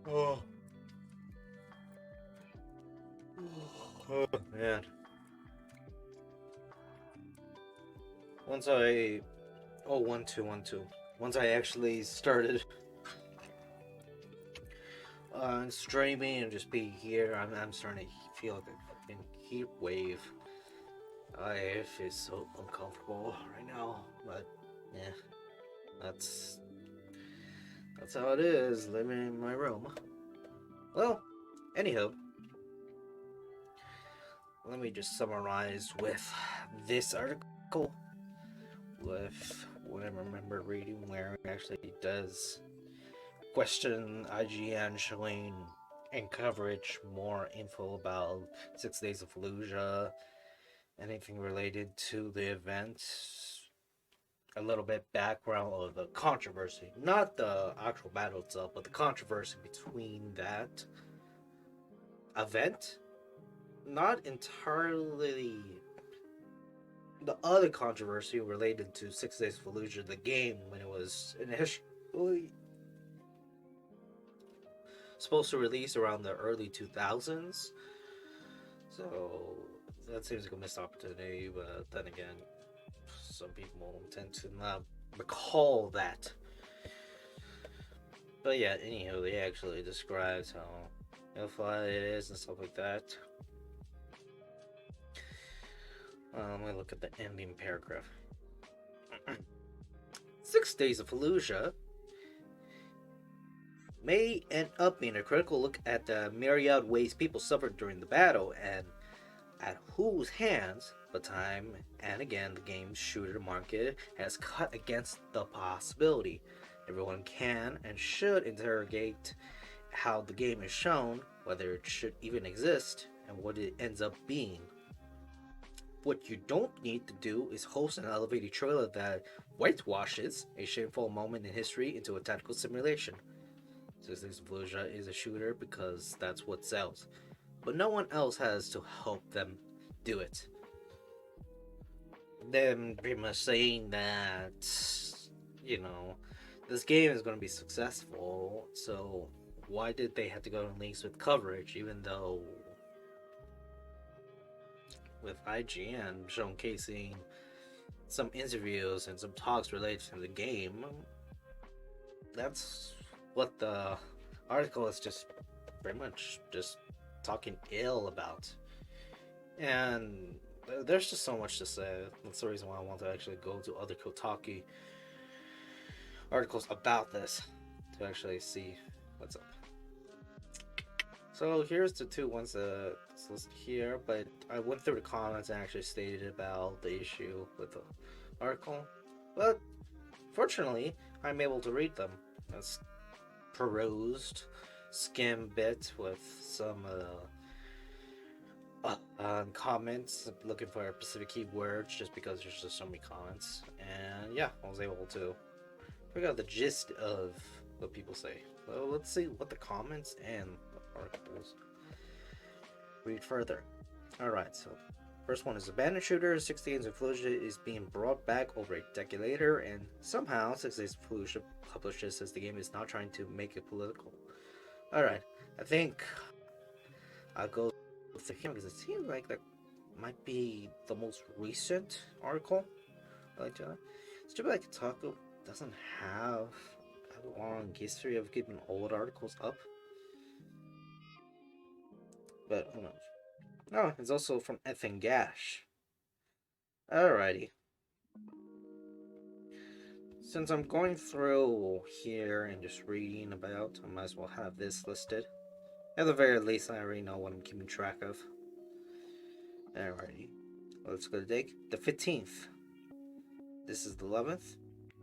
Oh, oh man. Once I oh 1 2 1 2. Once I actually started streaming and just being here, I'm starting to feel like a fucking heat wave. I feel so uncomfortable right now, but yeah, that's that's how it is living in my room. Well, anyhow, let me just summarize with this article with what I remember reading, where it actually does question IGN showing in coverage more info about 6 Days of Fallujah, anything related to the event, a little bit background of the controversy, not the actual battle itself, but the controversy between that event, not entirely the other controversy related to 6 Days of Fallujah, the game, when it was initially supposed to release around the early 2000s. So that seems like a missed opportunity, but then again, some people tend to not recall that. But yeah, anyhow, they actually describes how unified it is and stuff like that. Let me look at the ending paragraph. 6 Days of Fallujah may end up being a critical look at the myriad ways people suffered during the battle and at whose hands, but time and again the game's shooter market has cut against the possibility. Everyone can and should interrogate how the game is shown, whether it should even exist, and what it ends up being. What you don't need to do is host an elevated trailer that whitewashes a shameful moment in history into a tactical simulation. Citizens of Fallujah is a shooter because that's what sells, but no one else has to help them do it. Them pretty much saying that, you know, this game is going to be successful, so why did they have to go in leagues with coverage, even though with IGN showcasing some interviews and some talks related to the game, that's what the article is just pretty much just talking ill about. And there's just so much to say. That's the reason why I want to actually go to other Kotaku articles about this to actually see what's up. So here's the two ones that's listed here, but I went through the comments and actually stated about the issue with the article. But fortunately, I'm able to read them. It's perused, skim bit with some comments, looking for specific keywords just because there's just so many comments. And yeah, I was able to figure out the gist of what people say. So let's see what the comments and the articles read further. Alright, so first one is Abandoned Shooter 6 Days of Fallujah is being brought back over a decade later, and somehow 6 Days of Fallujah publisher says the game is not trying to make it political. Alright, I think I'll go with the him because it seems like that might be the most recent article. I like to. It's too bad Kotaku doesn't have a long history of keeping old articles up. But who knows? Oh, it's also from Ethan Gash. Alrighty. Since I'm going through here and just reading about, I might as well have this listed. At the very least, I already know what I'm keeping track of. Alrighty. Let's go to date. The 15th. This is the 11th.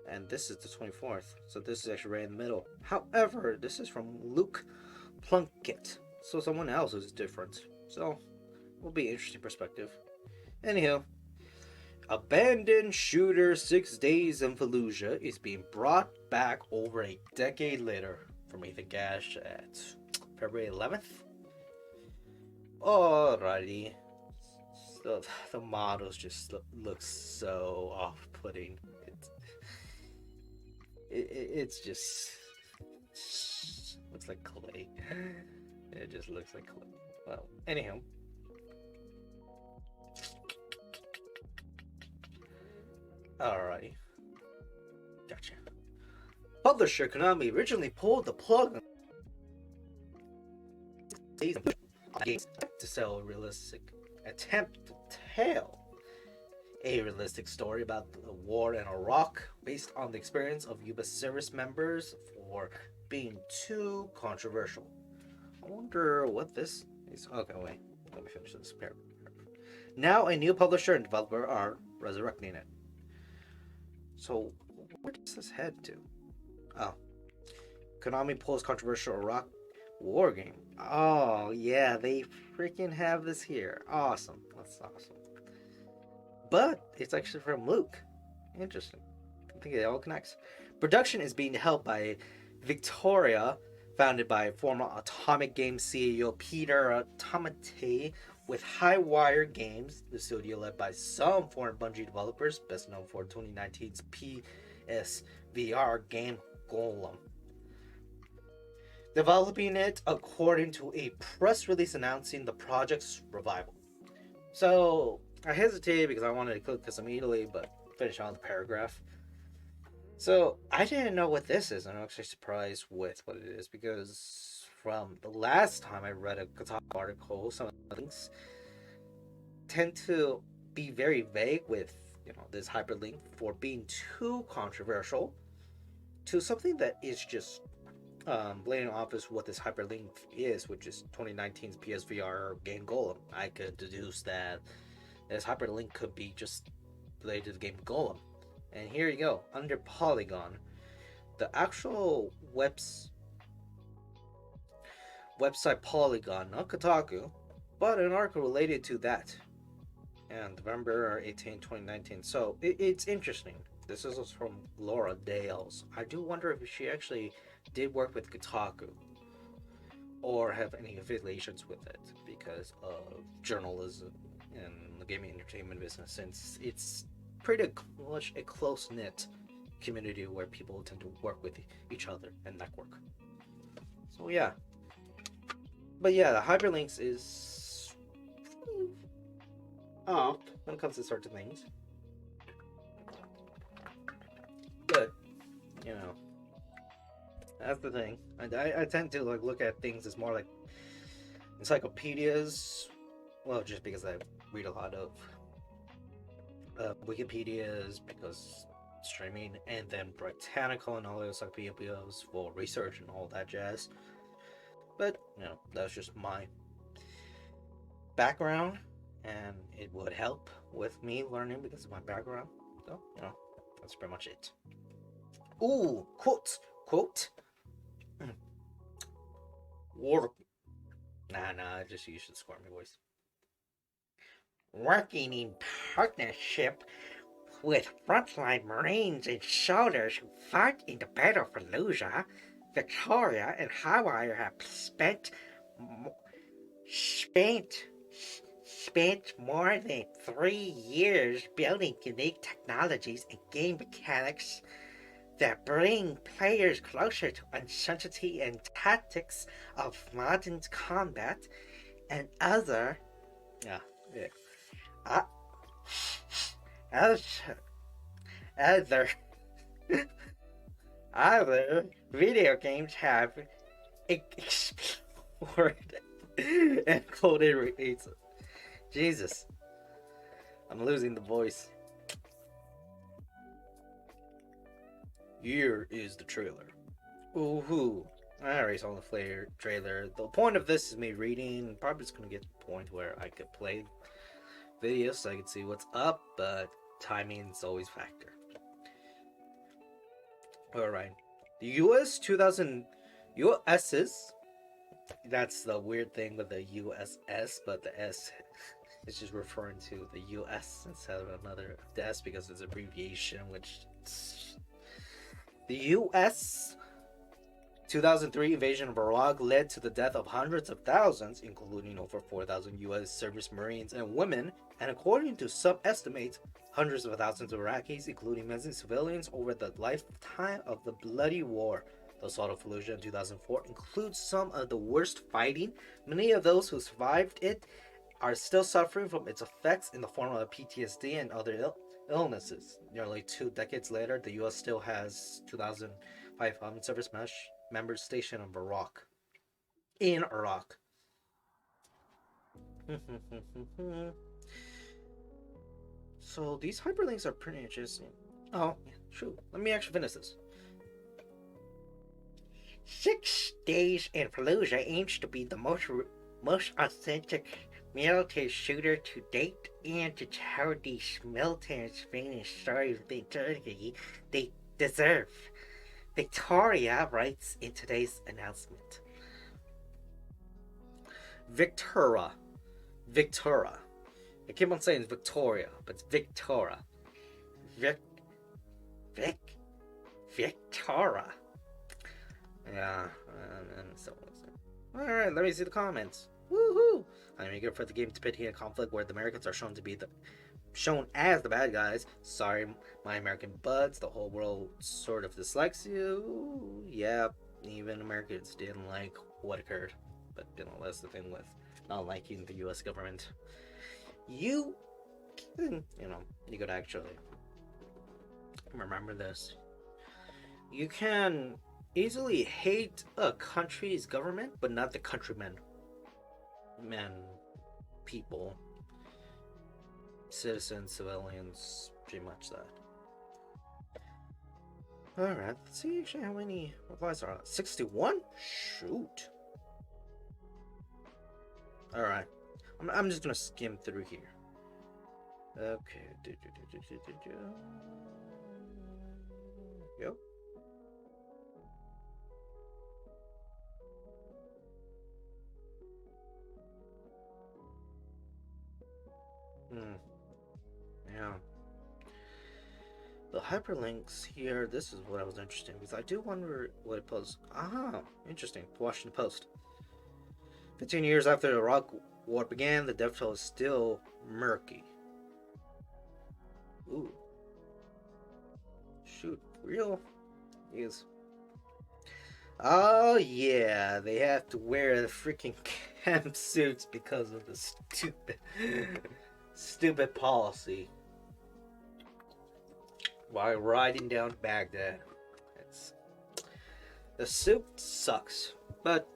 And this is the 24th. So this is actually right in the middle. However, this is from Luke Plunkett. So someone else is different. So, will be an interesting perspective. Anyhow, Abandoned Shooter 6 Days in Fallujah is being brought back over a decade later from Ethan Gash at February 11th. Alrighty. So the models just look so off-putting. It's just looks like clay. It just looks like clay. Well, anyhow. Alright. Gotcha. Publisher Konami originally pulled the plug on games to sell a realistic attempt to tell a realistic story about the war in Iraq based on the experience of U.S. service members for being too controversial. I wonder what this is. Okay, wait. Let me finish this paragraph. Now a new publisher and developer are resurrecting it. So, where does this head to? Oh. Konami pulls controversial Iraq war game. Oh, yeah, they freaking have this here. Awesome. That's awesome. But it's actually from Luke. Interesting. I think it all connects. Production is being held by Victoria, founded by former Atomic Games CEO Peter Tamate, with Highwire Games, the studio led by some former Bungie developers, best known for 2019's PSVR game Golem. Developing it according to a press release announcing the project's revival. So, I hesitated because I wanted to click this immediately, but finish on the paragraph. So, I didn't know what this is, and I'm actually surprised with what it is, because from the last time I read a Kotaku article, some of the links tend to be very vague with, this hyperlink for being too controversial to something that is just blatant obvious what this hyperlink is, which is 2019's PSVR game Golem. I could deduce that this hyperlink could be just related to the game Golem. And here you go, under Polygon, the actual website Polygon, not Kotaku, but an article related to that. And November 18, 2019. So it's interesting. This is from Laura Dales. I do wonder if she actually did work with Kotaku or have any affiliations with it because of journalism and the gaming entertainment business, since it's pretty much a close-knit community where people tend to work with each other and network. So yeah. But yeah, the hyperlinks is when it comes to certain things. But, that's the thing. I tend to look at things as more like encyclopedias. Well, just because I read a lot of Wikipedias, because streaming, and then Britannical and all those encyclopedias for research and all that jazz. But, that's just my background, and it would help with me learning because of my background. So, that's pretty much it. Ooh, quote. War. I just used the squirmy voice. Working in partnership with frontline Marines and soldiers who fought in the Battle for Fallujah, Victoria and Highwire have spent more than 3 years building unique technologies and game mechanics that bring players closer to uncertainty and tactics of modern combat and other other video games have explored and quoted rates. Jesus, I'm losing the voice. Here is the trailer. Ooh, I already saw the trailer. The point of this is me reading. Probably just gonna get to the point where I could play videos so I can see what's up, but timing's always a factor. Alright. The US's, that's the weird thing with the USS, but the S is just referring to the US instead of the S because it's an abbreviation, which the US 2003 invasion of Iraq led to the death of hundreds of thousands, including over 4,000 U.S. service Marines and women, and according to some estimates, hundreds of thousands of Iraqis, including many civilians, over the lifetime of the bloody war. The assault of Fallujah in 2004 includes some of the worst fighting. Many of those who survived it are still suffering from its effects in the form of PTSD and other illnesses. Nearly 2 decades later, the U.S. still has 2,500 service members stationed in Iraq. In Iraq. So these hyperlinks are pretty interesting. Oh, yeah, true. Let me actually finish this. 6 Days in Fallujah aims to be the most authentic military shooter to date, and to tell these militants bringing story of victory they deserve. Victoria writes in today's announcement. Victora. Victora. I keep on saying Victoria, but it's Victora. Victora. Yeah, and so on. Alright, let me see the comments. Woohoo! I'm eager for the game to pit here a conflict where the Americans are shown as the bad guys. Sorry, my American buds, the whole world sort of dislikes you. Yeah, even Americans didn't like what occurred. But that's the thing with not liking the US government. You could actually remember this. You can easily hate a country's government, but not the countrymen. People, citizens, civilians, pretty much that. Alright, let's see actually how many replies are on. 61? Shoot. Alright. I'm just gonna skim through here. Okay. Yep. Yeah. The hyperlinks here, this is what I was interested in, because I do wonder what it posts. Interesting. Washington Post. 15 years after the Iraq War began, the death toll is still murky. Ooh. Shoot, real? Yes. Oh yeah, they have to wear the freaking camp suits because of the stupid policy while riding down to Baghdad. The suit sucks, but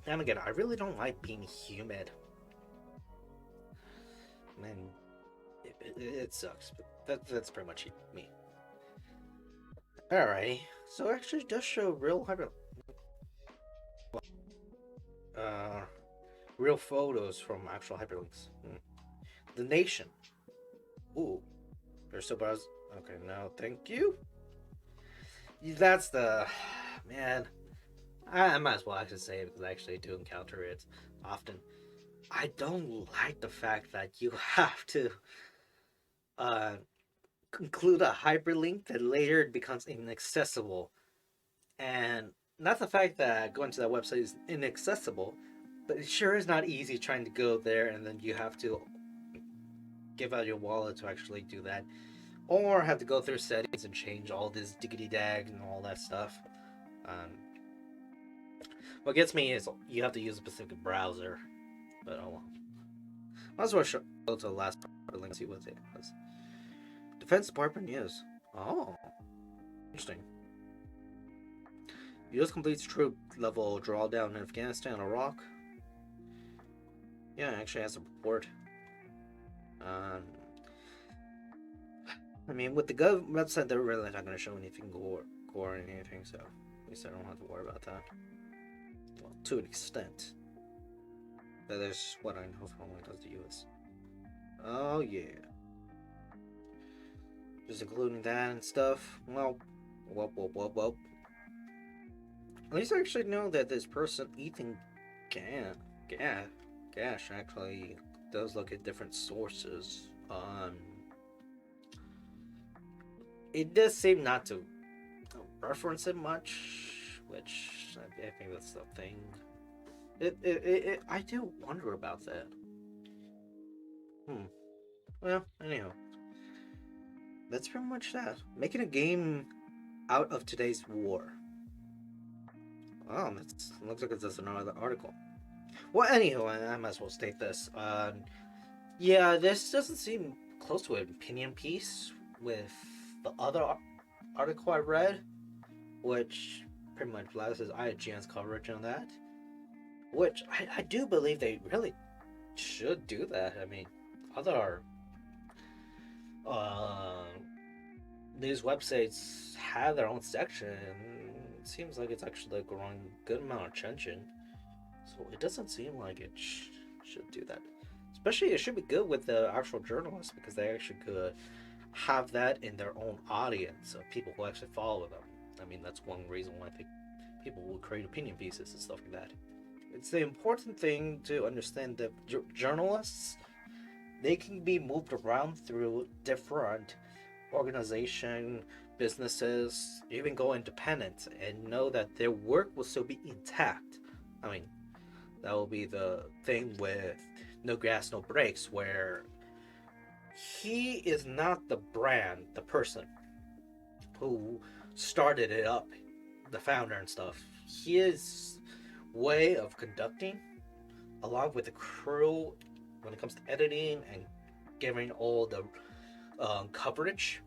then again, I really don't like being humid. Man, it sucks, but that's pretty much me. Alrighty, so actually it does show real photos from actual hyperlinks. The Nation. Ooh, there's so bars. Okay, no, thank you. That's the man. I might as well actually say it because I actually do encounter it often. I don't like the fact that you have to include a hyperlink that later becomes inaccessible. And not the fact that going to that website is inaccessible, but it sure is not easy trying to go there and then you have to give out your wallet to actually do that. Or have to go through settings and change all this diggity dag and all that stuff. What gets me is you have to use a specific browser. But oh well. Might as well go to the last part link and see what it was. Defense Department News. Oh. Interesting. U.S. completes troop level drawdown in Afghanistan and Iraq. Yeah, it actually has a report. I mean, with the gov website, they're really not going to show anything gore or anything, so at least I don't have to worry about that. Well, to an extent. That is what I know from when it does the US. Oh, yeah. Just including that and stuff. Well. At least I actually know that this person, Ethan Gash, actually does look at different sources. It does seem not to reference it much, which I think that's the thing. I do wonder about that. Well, anyhow, that's pretty much that. Making a game out of today's war. Oh, that's looks like it's just another article. Well, anywho, I might as well state this. Yeah, this doesn't seem close to an opinion piece with the other article I read, which pretty much blasted IGN's coverage on that. Which I do believe they really should do that. I mean, other uh, news websites have their own section, and it seems like it's actually growing a good amount of attention. So it doesn't seem like it should do that. Especially, it should be good with the actual journalists because they actually could have that in their own audience of people who actually follow them. I mean, that's one reason why I think people will create opinion pieces and stuff like that. It's the important thing to understand that journalists, they can be moved around through different organization, businesses, even go independent and know that their work will still be intact. I mean, that will be the thing with No Gas, No Breaks, where he is not the brand, the person who started it up, the founder and stuff. His way of conducting, along with the crew, when it comes to editing and giving all the coverage,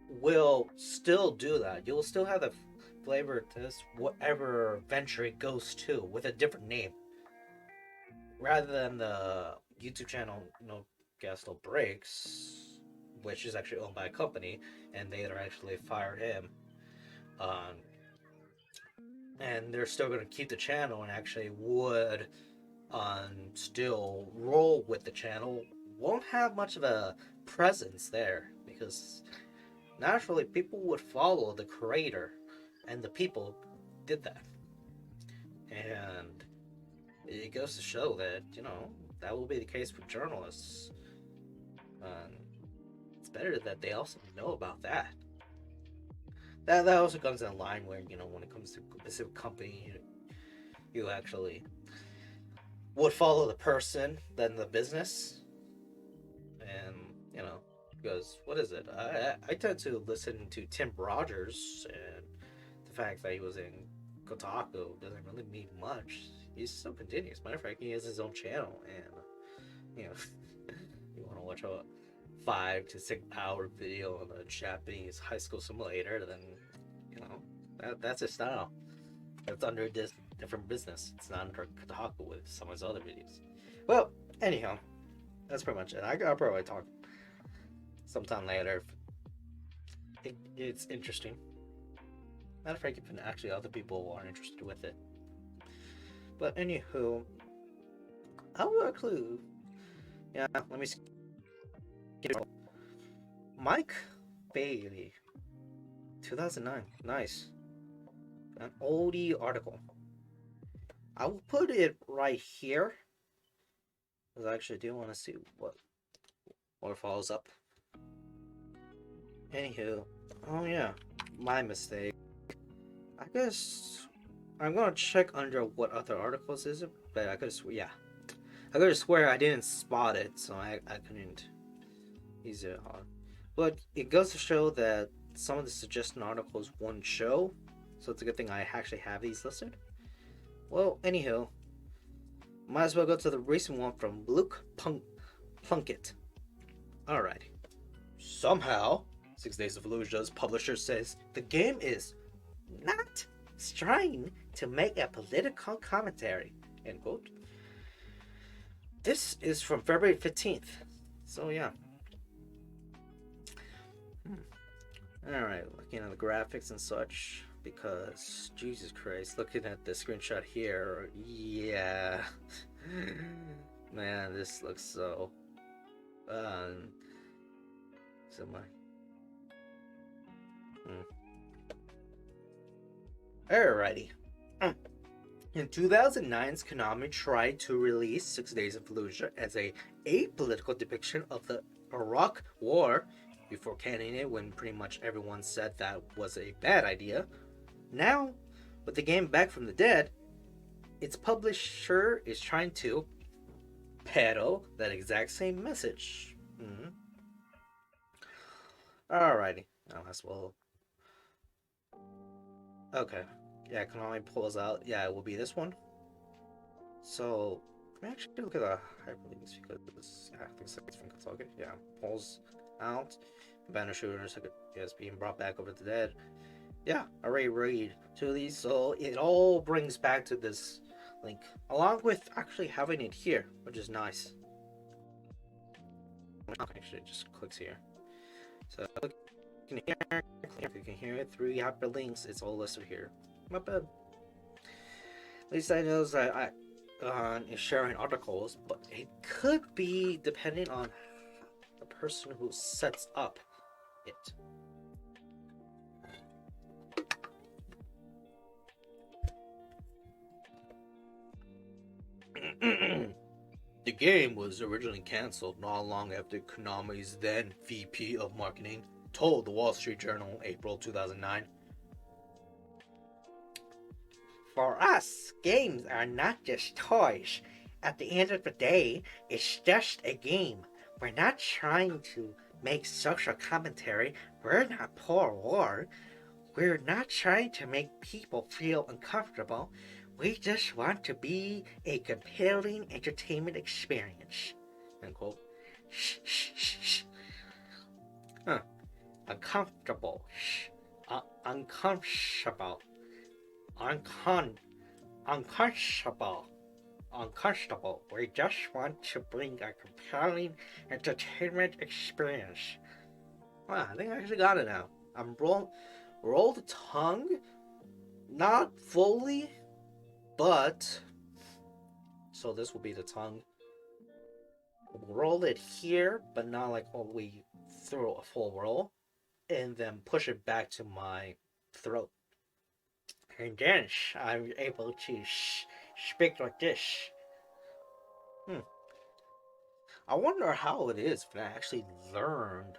will still do that. You'll still have the flavor to this, whatever venture it goes to, with a different name. Rather than the YouTube channel No Gas No Breaks, which is actually owned by a company, and they actually fired him. Um, and they're still going to keep the channel and actually would still roll with the channel. Won't have much of a presence there because naturally people would follow the creator, and the people did that. And it goes to show that, that will be the case for journalists. Um, it's better that they also know about that. That also comes in line where, when it comes to a specific company, you actually would follow the person than the business. And, because what is it? I tend to listen to Tim Rogers, and the fact that he was in Kotaku doesn't really mean much. He's so continuous. Matter of fact, he has his own channel, and you want to watch a 5 to 6 hour video on a Japanese high school simulator, then that's his style. That's under this different business. It's not under Kotaku with some of his other videos. Well, anyhow, that's pretty much it. I'll probably talk sometime later if it's interesting. Matter of fact, if actually other people are interested with it. But anywho, I will actually, yeah, let me see. Mike Bailey, 2009, nice. An oldie article. I will put it right here because I actually do want to see what follows up. Anywho, oh yeah, my mistake. I guess I'm gonna check under what other articles is it, but I could swear I didn't spot it, so I couldn't use it on. But it goes to show that some of the suggested articles won't show, so it's a good thing I actually have these listed. Well, anywho, might as well go to the recent one from Luke Plunkett. Alright. Somehow, 6 Days of Fallujah's publisher says the game is not trying to make a political commentary, end quote. This is from February 15th. So, yeah. Alright, looking at the graphics and such, because, Jesus Christ, looking at the screenshot here, yeah. Man, this looks so... Alrighty. In 2009's Konami tried to release 6 Days of Fallujah as a apolitical depiction of the Iraq War before canning it when pretty much everyone said that was a bad idea. Now, with the game back from the dead, its publisher is trying to peddle that exact same message. Alrighty. Now as well. Okay. yeah, Konami pulls out. Yeah, it will be this one. So let me actually look at the hyperlinks because yeah, I think it's from Kotaku. Yeah, pulls out. Banner shooters is being brought back over to the dead. Yeah, already read to these, so it all brings back to this link, along with actually having it here, which is nice. Actually, it just clicks here. So you can hear it through hyperlinks. It's all listed here. Not bad. At least I know that I is sharing articles, but it could be depending on the person who sets up it. The game was originally cancelled not long after Konami's then VP of Marketing told the Wall Street Journal April 2009. For us, games are not just toys. At the end of the day, it's just a game. We're not trying to make social commentary. We're not poor war. We're not trying to make people feel uncomfortable. We just want to be a compelling entertainment experience. End quote. Shh, shh, shh, shh. Huh. Uncomfortable. Shh. Uncomfortable. Uncomfortable. Uncomfortable. We just want to bring a compelling entertainment experience. Wow, I think I actually got it now. I'm roll the tongue, not fully, but so this will be the tongue. Roll it here, but not like all the way through a full roll, and then push it back to my throat. And then I'm able to speak like this. I wonder how it is if I actually learned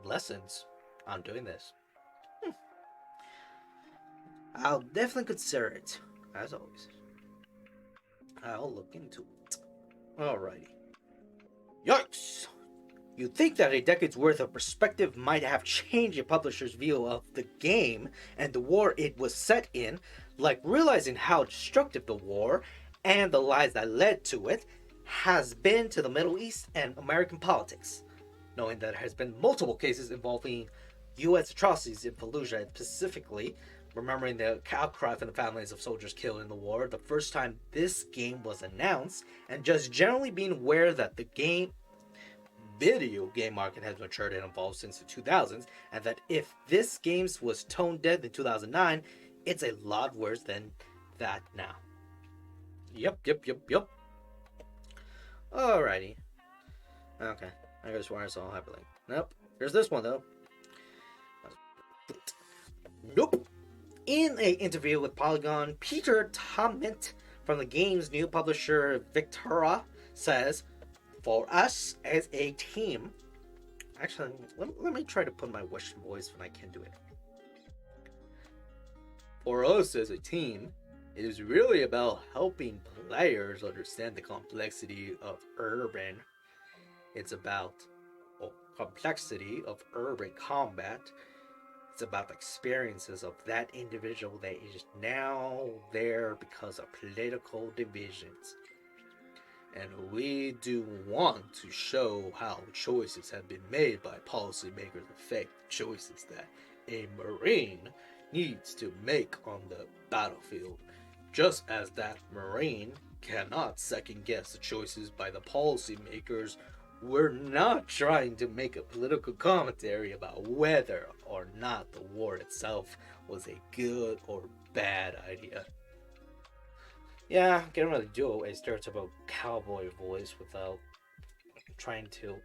lessons on doing this. I'll definitely consider it, as always. I'll look into it. Alrighty. Yikes! You'd think that a decade's worth of perspective might have changed a publisher's view of the game and the war it was set in, like realizing how destructive the war and the lies that led to it has been to the Middle East and American politics, knowing that there has been multiple cases involving U.S. atrocities in Fallujah, specifically remembering the outcry from the families of soldiers killed in the war the first time this game was announced, and just generally being aware that the video game market has matured and evolved since the 2000s, and that if this game was tone dead in 2009, it's a lot worse than that now. Yep. Alrighty. Okay. I guess where I saw hyperlink. Nope. There's this one though. Nope. In an interview with Polygon, Peter Tomment from the game's new publisher Victura says, "For us as a team," actually, let me try to put my Western voice when I can do it. "For us as a team, it is really about helping players understand the complexity of urban. It's about complexity of urban combat. It's about the experiences of that individual that is now there because of political divisions. And we do want to show how choices have been made by policymakers affect choices that a Marine needs to make on the battlefield, just as that Marine cannot second guess the choices by the policymakers. We're not trying to make a political commentary about whether or not the war itself was a good or bad idea." Yeah, can't really do a stereotypical cowboy voice without trying to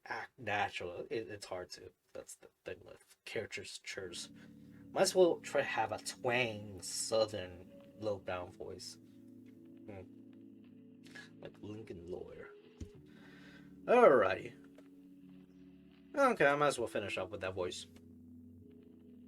act natural. It's hard to. That's the thing with caricatures. Might as well try to have a twang, southern, low down voice. Like Lincoln Lawyer. Alrighty. Okay, I might as well finish up with that voice.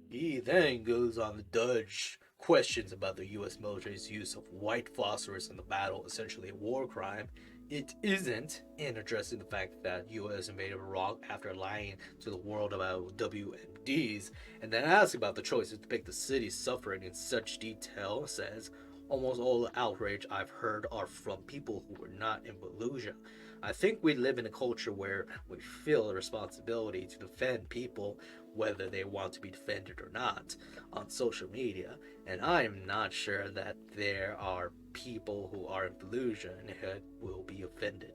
He then goes on to dodge questions about the U.S. military's use of white phosphorus in the battle, essentially a war crime, it isn't in addressing the fact that U.S. invaded Iraq after lying to the world about WMDs, and then asking about the choices to make the city suffering in such detail, says almost all the outrage I've heard are from people who were not in Fallujah. I think we live in a culture where we feel a responsibility to defend people, whether they want to be defended or not, on social media, and I am not sure that there are people who are in Fallujah and who will be offended.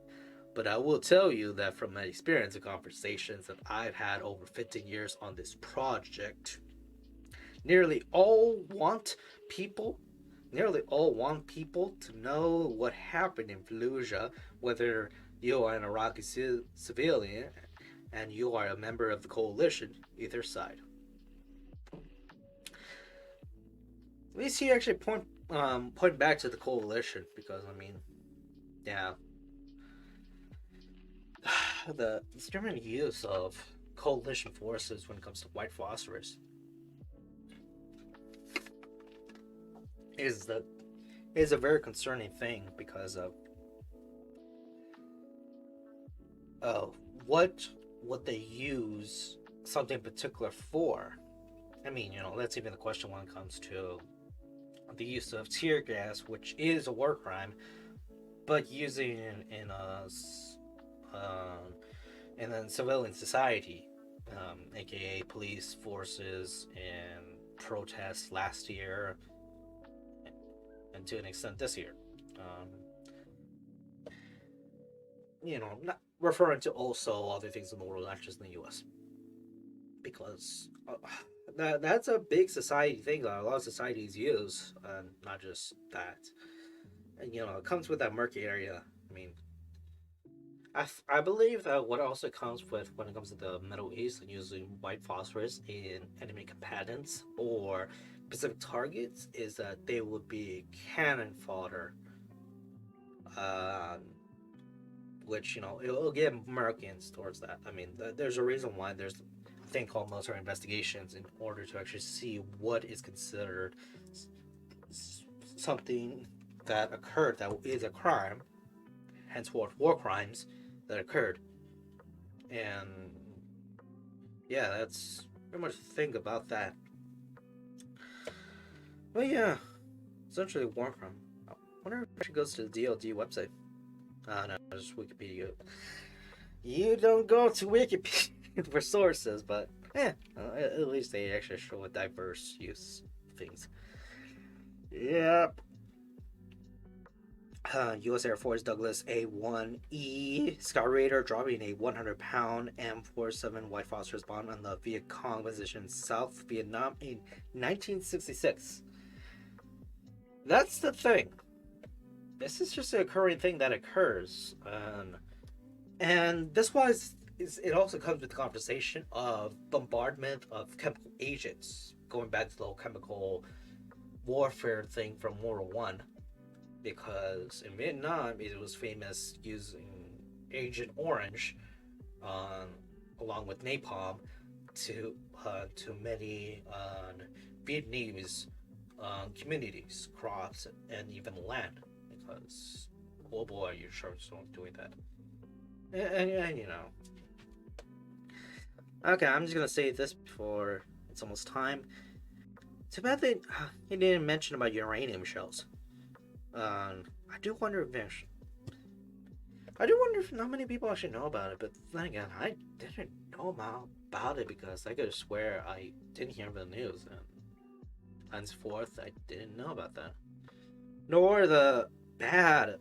But I will tell you that from my experience and conversations that I've had over 15 years on this project, nearly all want people nearly all want people to know what happened in Fallujah, whether you are an Iraqi civilian and you are a member of the coalition, either side. At least he actually point back to the coalition because I mean, yeah, the indiscriminate use of coalition forces when it comes to white phosphorus is the is a very concerning thing because of uh, what would they use something particular for. I mean, that's even the question when it comes to the use of tear gas, which is a war crime, but using in a um, in a civilian society, aka police forces and protests last year, and to an extent this year. Um, not referring to also other things in the world, not just in the U.S. Because that's a big society thing that a lot of societies use, and not just that. And it comes with that murky area. I mean, I believe that what also comes with when it comes to the Middle East and using white phosphorus in enemy combatants or specific targets is that they would be cannon fodder, um, which it'll get Americans towards that. I mean, there's a reason why there's a thing called military investigations in order to actually see what is considered something that occurred that is a crime, henceforth war crimes that occurred. And yeah, that's pretty much the thing about that. But yeah, essentially war crime. I wonder if she goes to the DLD website. No, just Wikipedia. You don't go to Wikipedia for sources, but at least they actually show a diverse use of things. Yep. U.S. Air Force Douglas A-1E Scout Raider dropping a 100-pound M47 white phosphorus bomb on the Viet Cong position in South Vietnam in 1966. That's the thing. This is just a occurring thing that occurs, and this was it also comes with the conversation of bombardment of chemical agents, going back to the whole chemical warfare thing from World War One, because in Vietnam it was famous using Agent Orange, along with napalm, to many Vietnamese communities, crops, and even land. Because, oh boy, you sure don't doing that. And okay, I'm just gonna say this before it's almost time. Too bad he didn't mention about uranium shells. I do wonder if not many people actually know about it. But then again, I didn't know about it because I could swear I didn't hear about the news, and henceforth I didn't know about that. Nor the bad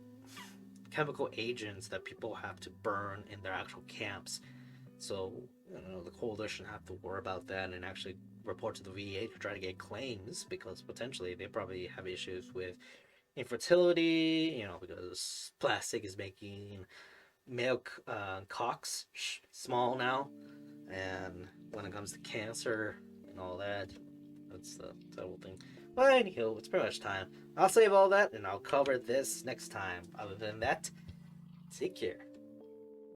chemical agents that people have to burn in their actual camps. So, the coalition have to worry about that and actually report to the VA to try to get claims because potentially they probably have issues with infertility, because plastic is making milk cocks small now. And when it comes to cancer and all that, that's the whole thing. But anywho, it's pretty much time. I'll save all that and I'll cover this next time. Other than that, take care.